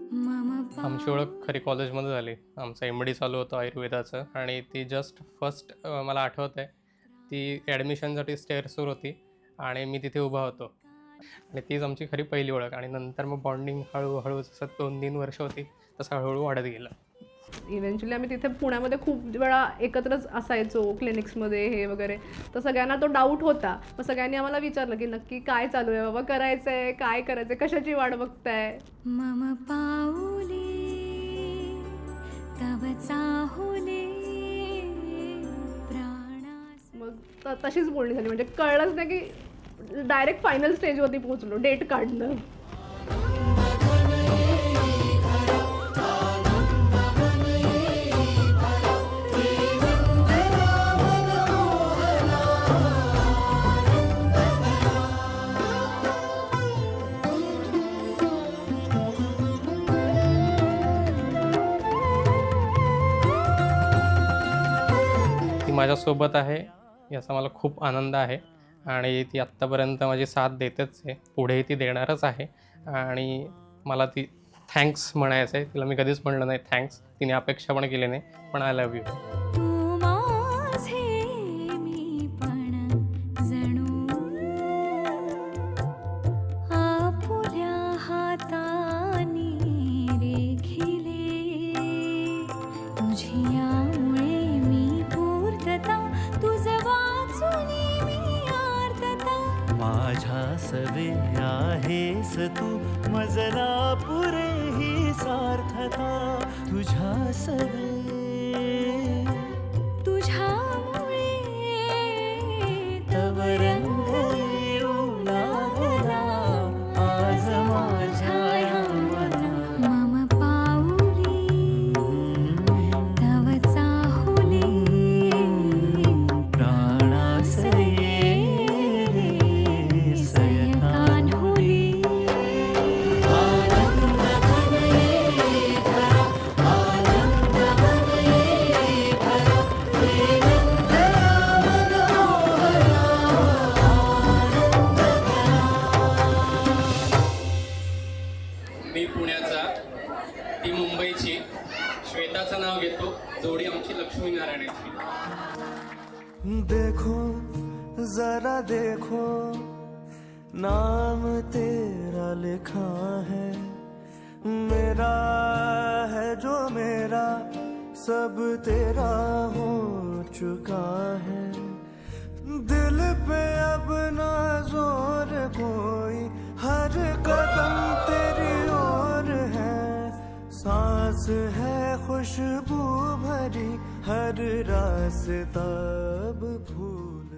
आमची ओळख खरी कॉलेजमध्ये झाली. आमचं MD चालू होतं आयुर्वेदाचं आणि ती जस्ट फर्स्ट मला आठवतं आहे, ती ॲडमिशनसाठी स्टेअर्सवर होती आणि मी तिथे उभा होतो आणि तीच आमची खरी पहिली ओळख आणि नंतर मग बॉन्डिंग हळूहळू जसं 2-3 वर्ष होती तसं हळूहळू वाढत गेलं. इव्हेंच्युअली आम्ही तिथे पुण्यामध्ये खूप वेळा एकत्रच असायचो क्लिनिक्समध्ये हे वगैरे. तर सगळ्यांना तो डाऊट होता. मग सगळ्यांनी आम्हाला विचारलं की नक्की काय चालू आहे बाबा, करायचं आहे काय करायचं आहे, कशाची वाट बघताय. मम पाऊले तव चाहुले प्राणास. मग तशीच बोलणी झाली, म्हणजे कळलंच नाही की डायरेक्ट फायनल स्टेजवरती पोहोचलो, डेट काढणं. ती माझ्यासोबत आहे याचा मला खूप आनंद आहे आणि ती आत्तापर्यंत माझी साथ देतेच आहे, पुढेही ती देणारच आहे आणि मला ती थँक्स म्हणायचं आहे. तिला मी कधीच म्हणलं नाही थँक्स, तिने अपेक्षा पण केली नाही, पण आय लव्ह यू. तू माझे मी पण जणू आपुल्या हातानी रेखिले तुझी यामुळे मी पूर्तता तुझ वाचुनी मी आर्तता माझ्या सवे आहेस तू मजला पुरे ही सार्थता तुझ्या सवे तुझ्यामुळे तव रंग येऊ लागला आज माझ्या या मना. मम पाऊली तव चाहुले प्राणास ये रे सयकान्हुले आनंद घन ये खरा, आनंद घन ये खरा, हे नंद मनोहरा आनंद मी पुण्याचा, ती मुंबईची. श्वेताचं नाव घेतो, जोडी आमची लक्ष्मीनारायणाची. देखो जरा देखो नाम तेरा लिखा है, मेरा है जो मेरा सब तेरा हो चुका है. दिल पे अब ना जोर कोई, हर कदम तेरी ओर है. सांस है खुशबू भरी, हर रास्ता अब फूल